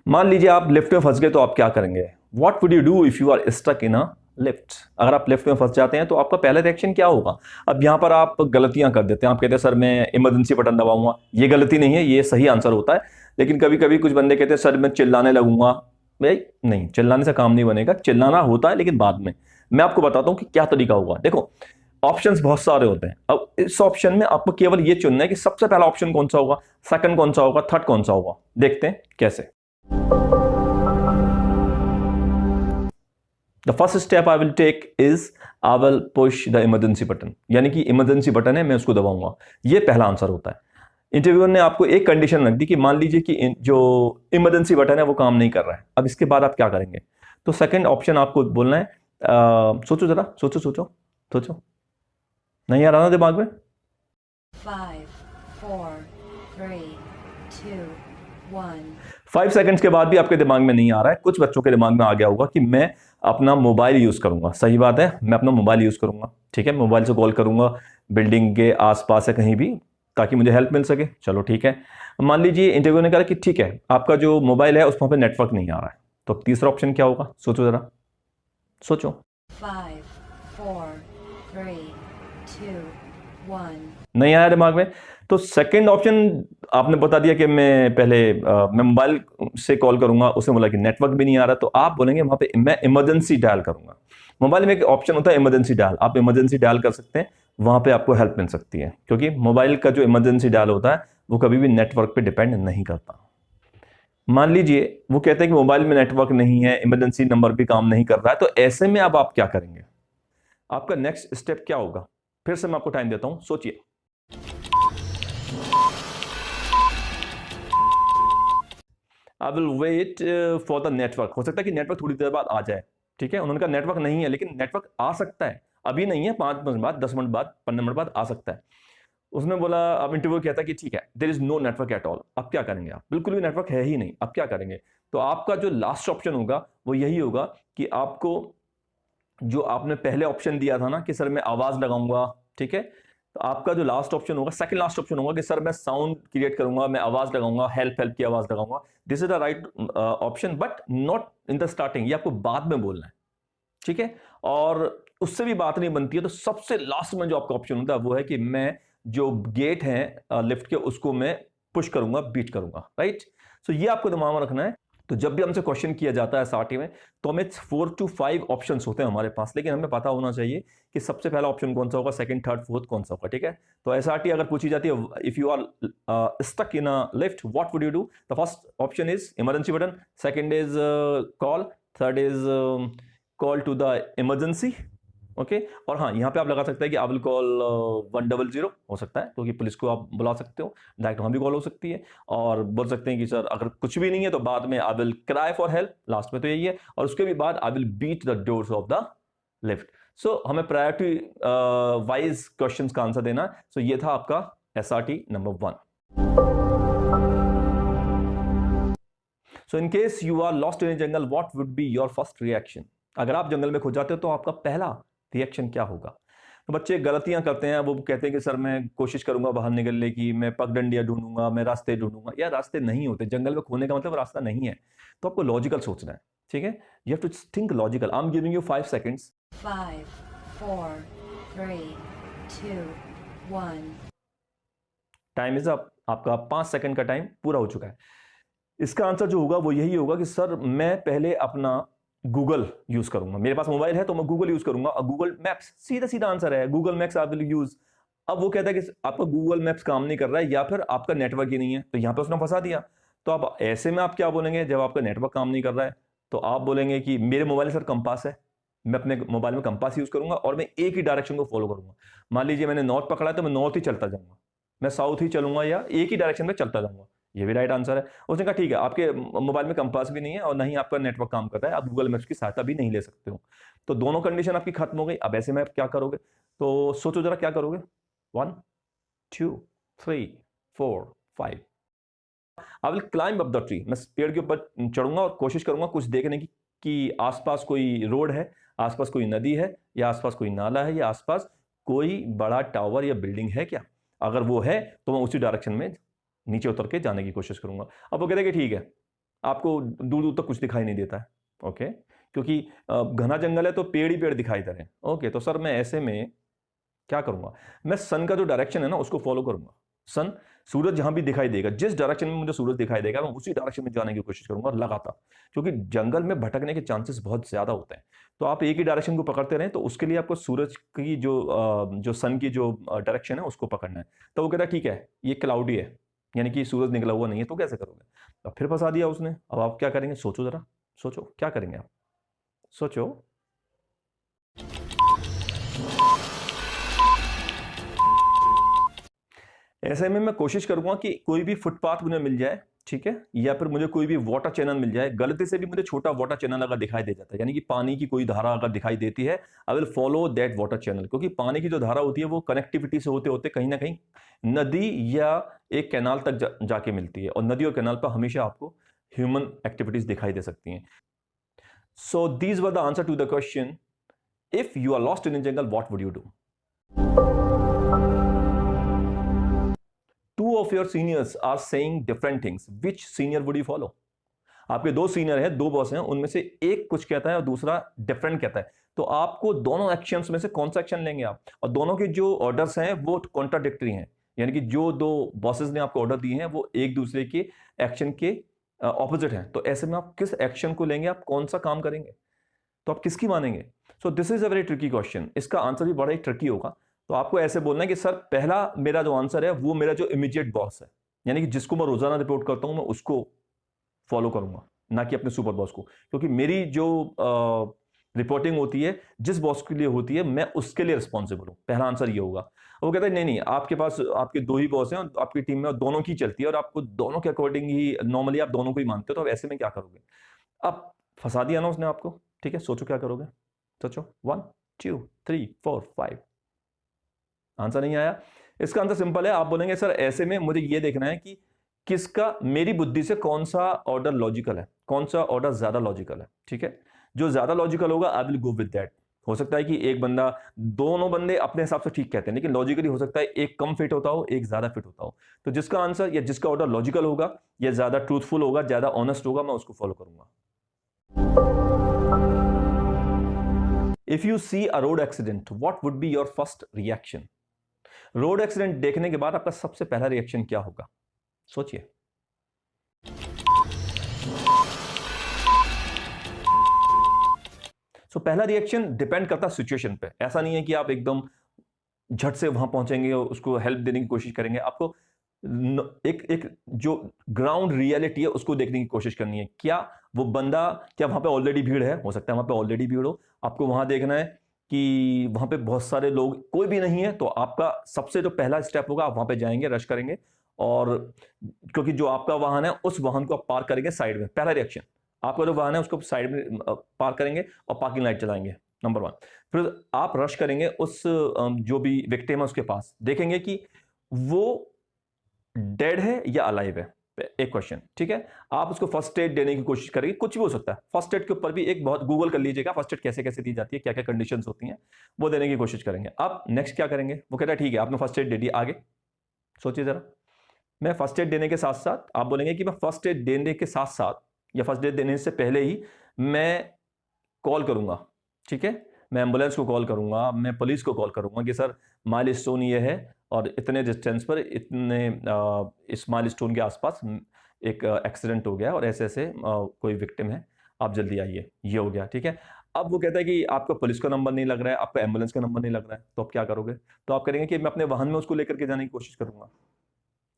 मान लीजिए आप लिफ्ट में फंस गए तो आप क्या करेंगे? What would you do if you are stuck in a lift? अगर आप लिफ्ट में फंस जाते हैं तो आपका पहला रिएक्शन क्या होगा? अब यहां पर आप गलतियां कर देते हैं, आप कहते हैं सर मैं इमरजेंसी बटन दबाऊंगा। ये गलती नहीं है, ये सही आंसर होता है। लेकिन कभी कभी कुछ बंदे कहते हैं सर मैं चिल्लाने लगूंगा। भाई नहीं, चिल्लाने से काम नहीं बनेगा। चिल्लाना होता है लेकिन बाद में। मैं आपको बताता हूं कि क्या तरीका होगा। देखो, ऑप्शंस बहुत सारे होते हैं। अब इस ऑप्शन में आपको केवल ये चुनना है कि सबसे पहला ऑप्शन कौन सा होगा, सेकंड कौन सा होगा, थर्ड कौन सा होगा। देखते हैं कैसे। The first step I will take is I will push the emergency button, यानी कि इमरजेंसी बटन है, मैं उसको दबाऊंगा। ये पहला आंसर होता है। इंटरव्यूअर ने आपको एक कंडीशन रख दी कि मान लीजिए कि जो इमरजेंसी बटन है वो काम नहीं कर रहा है। अब इसके बाद आप क्या करेंगे? तो सेकंड ऑप्शन आपको बोलना है, सोचो जरा, सोचो सोचो सोचो। नहीं आ रहा ना दिमाग में? 5, 4, 3, 2, 1। 5 सेकंड्स के बाद भी आपके दिमाग में नहीं आ रहा है। कुछ बच्चों के दिमाग में आ गया होगा कि मैं अपना मोबाइल यूज करूंगा। सही बात है, मैं अपना मोबाइल यूज करूंगा। ठीक है, मोबाइल से कॉल करूंगा बिल्डिंग के आसपास है कहीं भी, ताकि मुझे हेल्प मिल सके। चलो ठीक है। मान लीजिए इंटरव्यू ने कहा कि ठीक है आपका जो मोबाइल है उसमें नेटवर्क नहीं आ रहा है, तो अब तीसरा ऑप्शन क्या होगा? सोचो जरा, सोचो। 5, 4, 3, 2, 1। नहीं आया दिमाग में? तो सेकंड ऑप्शन आपने बता दिया कि मैं पहले मैं मोबाइल से कॉल करूंगा, उसने बोला कि नेटवर्क भी नहीं आ रहा, तो आप बोलेंगे वहां पे मैं इमरजेंसी डायल करूंगा। मोबाइल में एक ऑप्शन होता है इमरजेंसी डायल, आप इमरजेंसी डायल कर सकते हैं, वहां पे आपको हेल्प मिल सकती है। क्योंकि मोबाइल का जो इमरजेंसी डायल होता है वो कभी भी नेटवर्क पे डिपेंड नहीं करता। मान लीजिए वो कहते हैं कि मोबाइल में नेटवर्क नहीं है, इमरजेंसी नंबर भी काम नहीं कर रहा है, तो ऐसे में अब आप क्या करेंगे? आपका नेक्स्ट स्टेप क्या होगा? फिर से मैं आपको टाइम देता हूं, सोचिए। I will wait for the network. हो सकता है कि नेटवर्क थोड़ी देर बाद आ जाए। ठीक है, उन्होंने कहा नेटवर्क नहीं है, लेकिन नेटवर्क आ सकता है। अभी नहीं है, 5 मिनट बाद, 10 मिनट बाद, 15 मिनट बाद आ सकता है। उसने बोला, अब इंटरव्यू कहता है कि ठीक है there is no network at all. अब क्या करेंगे आप? बिल्कुल भी नेटवर्क है ही नहीं, अब क्या करेंगे? तो आपका जो लास्ट ऑप्शन होगा वो यही होगा कि आपको जो आपने पहले ऑप्शन दिया था ना कि सर मैं आवाज लगाऊंगा, ठीक है, तो आपका जो लास्ट ऑप्शन होगा, सेकंड लास्ट ऑप्शन होगा कि सर मैं साउंड क्रिएट करूंगा, मैं आवाज लगाऊंगा, हेल्प हेल्प की आवाज लगाऊंगा। This is the right option, but not in the starting. ये आपको बाद में बोलना है, ठीक है। और उससे भी बात नहीं बनती है तो सबसे लास्ट में जो आपका ऑप्शन होता है वो है कि मैं जो गेट है लिफ्ट के उसको मैं पुश करूंगा, बीट करूंगा, राइट। सो ये आपको दिमाग में रखना है। तो जब भी हमसे क्वेश्चन किया जाता है एसआरटी में, तो हमें 4 to 5 ऑप्शंस होते हैं हमारे पास, लेकिन हमें पता होना चाहिए कि सबसे पहला ऑप्शन कौन सा होगा, सेकंड, थर्ड, फोर्थ कौन सा होगा, ठीक है। तो एसआरटी अगर पूछी जाती है, if you are stuck in a lift what would you do, the first option is emergency button, second is call, third is call to the emergency, okay. और हाँ, यहाँ पे आप लगा सकते हैं कि आई विल कॉल 100, हो सकता है क्योंकि पुलिस को आप बुला सकते हो, डायरेक्ट वहां भी कॉल हो सकती है। और बोल सकते हैं कि सर अगर कुछ भी नहीं है तो बाद में I will cry for help, last में तो यही है। और उसके भी बाद I will beat the doors of the lift. So हमें प्रायोरिटी वाइज क्वेश्चंस का आंसर देना। सो ये था आपका SRT number 1। So in case you are lost in jungle what would be your first reaction? अगर आप जंगल में खो जाते हो तो आपका पहला रिएक्शन क्या होगा? तो बच्चे गलतियां करते हैं, वो कहते हैं कि सर मैं कोशिश करूंगा बाहर निकलने की, मैं पगडंडियां ढूंढूंगा, मैं रास्ते ढूंढूंगा। यार रास्ते नहीं होते जंगल में, खोने का मतलब रास्ता नहीं है। तो आपको लॉजिकल सोचना है, ठीक है। You have to think logical. I am giving you 5 seconds. 5, 4, 3, 2, 1। Time is up. आपका 5 सेकंड का टाइम पूरा हो चुका है। इसका आंसर जो होगा वो यही होगा कि सर मैं पहले अपना गूगल यूज करूंगा। मेरे पास मोबाइल है तो मैं गूगल यूज करूंगा, और गूगल मैप्स, सीधा सीधा आंसर है, Google maps I will use. अब वो कहता है कि आपका गूगल मैप्स काम नहीं कर रहा है या फिर आपका नेटवर्क ही नहीं है, तो यहां पे उसने फंसा दिया। तो अब ऐसे में आप क्या बोलेंगे जब आपका नेटवर्क काम नहीं कर रहा है? तो आप बोलेंगे कि मेरे मोबाइल में सर कंपास है, मैं अपने मोबाइल में कंपास यूज करूंगा और मैं एक ही डायरेक्शन को फॉलो करूंगा। मान लीजिए मैंने नॉर्थ पकड़ा है तो मैं नॉर्थ ही चलता जाऊंगा, मैं साउथ ही चलूंगा या एक ही डायरेक्शन में चलता जाऊंगा। ये भी राइट आंसर है। उसने कहा ठीक है आपके मोबाइल में कंपास भी नहीं है और नहीं आपका नेटवर्क काम करता है, आप गूगल मैप्स की सहायता भी नहीं ले सकते हो। तो दोनों कंडीशन आपकी खत्म हो गई। अब ऐसे में आप क्या करोगे? तो सोचो जरा क्या करोगे। 1, 2, 3, 4, 5। I will climb up the tree. मैं पेड़ के ऊपर चढ़ूंगा और कोशिश करूंगा कुछ देखने की कि आसपास कोई रोड है, आसपास कोई नदी है, या आसपास कोई नाला है, या आसपास कोई बड़ा टावर या बिल्डिंग है क्या। अगर वो है तो मैं उसी डायरेक्शन में नीचे उतर के जाने की कोशिश करूंगा। अब वो कहते हैं कि ठीक है आपको दूर दूर तक कुछ दिखाई नहीं देता है, ओके, क्योंकि घना जंगल है तो पेड़ ही पेड़ दिखाई दे रहे हैं, ओके। तो सर मैं ऐसे में क्या करूंगा, मैं सन का जो डायरेक्शन है ना उसको फॉलो करूंगा। सन, सूरज जहां भी दिखाई देगा, जिस डायरेक्शन में मुझे सूरज दिखाई देगा मैं उसी डायरेक्शन में जाने की कोशिश करूंगा लगातार, क्योंकि जंगल में भटकने के चांसेस बहुत ज्यादा होते हैं। तो आप एक ही डायरेक्शन को पकड़ते रहें, तो उसके लिए आपको सूरज की जो सन की जो डायरेक्शन है उसको पकड़ना है। तो वो कहता है ठीक है ये क्लाउडी है, यानी कि सूरज निकला हुआ नहीं है, तो कैसे करोगे? तो फिर फंसा दिया उसने। अब आप क्या करेंगे, सोचो जरा, सोचो क्या करेंगे आप, सोचो। ऐसे में मैं कोशिश करूंगा कि कोई भी फुटपाथ मुझे मिल जाए, ठीक है, या फिर मुझे कोई भी वाटर चैनल मिल जाए। गलती से भी मुझे छोटा वाटर चैनल अगर दिखाई दे जाता है, यानी कि पानी की कोई धारा अगर दिखाई देती है, I will follow that water channel, क्योंकि पानी की जो धारा होती है वो कनेक्टिविटी से होते होते कहीं ना कहीं नदी या एक कैनाल तक जाके मिलती है, और नदी और कैनाल पर हमेशा आपको ह्यूमन एक्टिविटीज दिखाई दे सकती हैं। So these were the answer to the question, if you are lost in jungle what would you do? Two of your seniors are saying different things. Which senior would you follow? आपके दो senior हैं, दो boss हैं, उनमें से एक कुछ कहता है और दूसरा डिफरेंट कहता है, तो आपको दोनों एक्शंस में से कौन सा एक्शन लेंगे आप? और दोनों के जो ऑर्डर्स हैं वो कॉन्ट्राडिक्टरी हैं, यानी कि जो दो बॉसेस ने आपको ऑर्डर दिए हैं वो एक दूसरे के एक्शन के ऑपोजिट हैं। तो ऐसे में आप किस एक्शन को लेंगे, आप कौन सा काम करेंगे, तो आप किसकी मानेंगे? So this is a very tricky question, इसका आंसर भी बड़ा ही ट्रिकी होगा। तो आपको ऐसे बोलना है कि सर पहला मेरा जो आंसर है वो मेरा जो इमीडिएट बॉस है, यानी कि जिसको मैं रोजाना रिपोर्ट करता हूं, मैं उसको फॉलो करूंगा, ना कि अपने सुपर बॉस को, क्योंकि मेरी जो रिपोर्टिंग होती है जिस बॉस के लिए होती है मैं उसके लिए रिस्पॉन्सिबल हूं। पहला आंसर ये होगा। वो कहता है नहीं नहीं, आपके पास आपके दो ही बॉस हैं और आपकी टीम में दोनों की चलती है और आपको दोनों के अकॉर्डिंग ही नॉर्मली आप दोनों को ही मानते हो, तो अब ऐसे में क्या करोगे? अब फंसा दिया ना उसने आपको, ठीक है, सोचो क्या करोगे, सोचो। 1 2 3 4 5, आंसर नहीं आया। इसका आंसर सिंपल है, आप बोलेंगे सर ऐसे में मुझे ये देखना है कि किसका, मेरी बुद्धि से कौन सा ऑर्डर लॉजिकल है, कौन सा ऑर्डर ज्यादा लॉजिकल है, ठीक है। जो ज्यादा लॉजिकल होगा I will go with that. हो सकता है कि एक बंदा, दोनों बंदे अपने हिसाब से ठीक कहते हैं, लेकिन लॉजिकली हो सकता है एक कम फिट होता हो, एक ज्यादा फिट होता हो। तो जिसका आंसर या जिसका ऑर्डर लॉजिकल होगा या ज्यादा ट्रूथफुल होगा, ज्यादा ऑनेस्ट होगा, मैं उसको फॉलो करूंगा। If you see a road accident what would be your first reaction? Road accident देखने के बाद आपका सबसे पहला रिएक्शन क्या होगा, सोचिए। पहला रिएक्शन डिपेंड करता है सिचुएशन पे। ऐसा नहीं है कि आप एकदम झट से वहां पहुंचेंगे और उसको हेल्प देने की कोशिश करेंगे। आपको एक जो ग्राउंड रियलिटी है उसको देखने की कोशिश करनी है। क्या वो बंदा, क्या वहां पे ऑलरेडी भीड़ है? हो सकता है वहां पे ऑलरेडी भीड़ हो। आपको वहां देखना है कि वहां पे बहुत सारे लोग, कोई भी नहीं है, तो आपका सबसे जो पहला स्टेप होगा, आप वहां पे जाएंगे, रश करेंगे, और क्योंकि जो आपका वाहन है उस वाहन को आप पार्क करेंगे साइड में। पहला रिएक्शन, आपका जो वाहन है उसको साइड में पार्क करेंगे और पार्किंग लाइट चलाएंगे, नंबर 1। फिर आप रश करेंगे उस जो भी विक्टिम है उसके पास, देखेंगे कि वो डेड है या अलाइव है, एक क्वेश्चन, ठीक है। आप उसको फर्स्ट एड देने की कोशिश करेंगे, कुछ भी हो सकता है। फर्स्ट एड के ऊपर भी एक बहुत, गूगल कर लीजिएगा फर्स्ट एड कैसे कैसे दी जाती है, क्या क्या कंडीशंस होती हैं, वो देने की कोशिश करेंगे। अब नेक्स्ट क्या करेंगे? वो कहता है ठीक है आपने फर्स्ट एड दे दी, आगे सोचिए जरा। मैं फर्स्ट एड देने के साथ साथ, आप बोलेंगे कि मैं फर्स्ट एड देने के साथ साथ या फर्स्ट एड देने से पहले ही मैं कॉल करूंगा, ठीक है, मैं एम्बुलेंस को कॉल करूंगा, मैं पुलिस को कॉल करूंगा कि सर माइलस्टोन ये है और इतने डिस्टेंस पर इतने इस माइलस्टोन के आसपास एक एक्सीडेंट हो गया और ऐसे ऐसे कोई विक्टिम है, आप जल्दी आइए, ये हो गया, ठीक है। अब वो कहता है कि आपका पुलिस का नंबर नहीं लग रहा है, आपका एम्बुलेंस का नंबर नहीं लग रहा है, तो आप क्या करोगे? तो आप करेंगे कि मैं अपने वाहन में उसको लेकर के जाने की कोशिश करूंगा।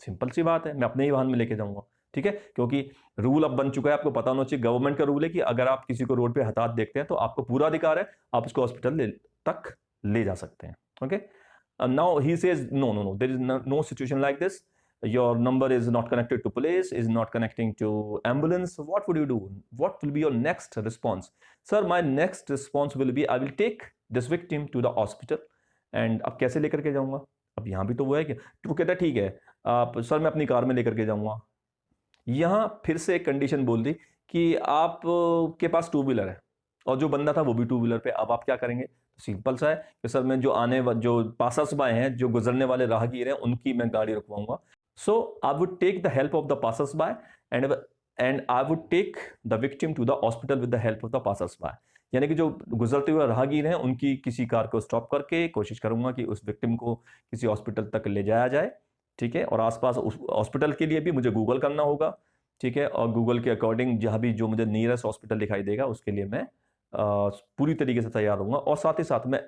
सिंपल सी बात है, मैं अपने ही वाहन में लेके जाऊंगा, ठीक है, क्योंकि रूल अब बन चुका है, आपको पता होना चाहिए। गवर्नमेंट का रूल है कि अगर आप किसी को रोड पे हताहत देखते हैं तो आपको पूरा अधिकार है, आप उसको हॉस्पिटल तक ले जा सकते हैं, okay. Now he says no no no, there is no situation like this, your number is not connected to police, is not connecting to ambulance, what would you do? What will be your next response? Sir my next response will be I will take this victim to the hospital. And अब कैसे लेकर के जाऊंगा? अब यहां भी तो वो है कि वो कहता है ठीक है आप, सर मैं अपनी कार में लेकर के जाऊंगा। यहां फिर से एक कंडीशन बोल दी कि आप के पास टू व्हीलर है और जो बंदा था वो भी टू व्हीलर पे। अब आप क्या करेंगे? सिंपल सा है कि सर मैं जो पासर्स बाय हैं, जो गुजरने वाले राहगीर हैं, उनकी मैं गाड़ी रुकवाऊंगा। So I would take the help of the passers by and and I would take the victim to the hospital with the help of the passers by, यानी कि जो गुजरते हुए राहगीर हैं उनकी किसी कार को स्टॉप करके कोशिश करूंगा कि उस विक्टिम को किसी हॉस्पिटल तक ले जाया जाए, ठीक है। और आसपास उस हॉस्पिटल के लिए भी मुझे गूगल करना होगा, ठीक है, और गूगल के अकॉर्डिंग जहाँ भी जो मुझे नियरेस्ट हॉस्पिटल दिखाई देगा उसके लिए मैं पूरी तरीके से तैयार रहूँगा। और साथ ही साथ मैं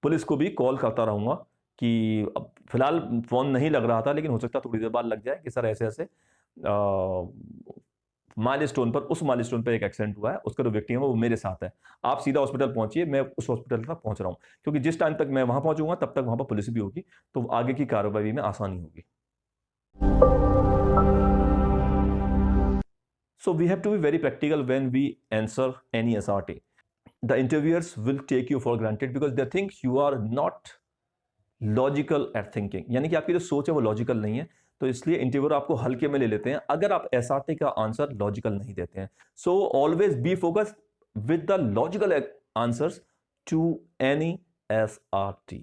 पुलिस को भी कॉल करता रहूँगा कि अब फिलहाल फ़ोन नहीं लग रहा था, लेकिन हो सकता है थोड़ी देर बाद लग जाए कि सर ऐसे ऐसे माइलस्टोन पर, उस माइलस्टोन पर एक एक्सीडेंट हुआ है, उसका जो विक्टिम है वो मेरे साथ है, आप सीधा हॉस्पिटल पहुंचिए, मैं उस हॉस्पिटल तक पहुंच रहा हूँ। क्योंकि जिस टाइम तक मैं वहां पहुंचूंगा तब तक वहां पर पुलिस भी होगी, तो आगे की कार्रवाई में आसानी होगी। So we have to be very practical when we answer any SRT. The interviewers will take you for granted because they think you are not logical at thinking, यानी कि आपकी जो सोच है वो लॉजिकल नहीं है, तो इसलिए इंटरव्यूअर आपको हल्के में ले लेते हैं अगर आप SRT का आंसर लॉजिकल नहीं देते हैं। So always be focused with the logical answers to any SRT.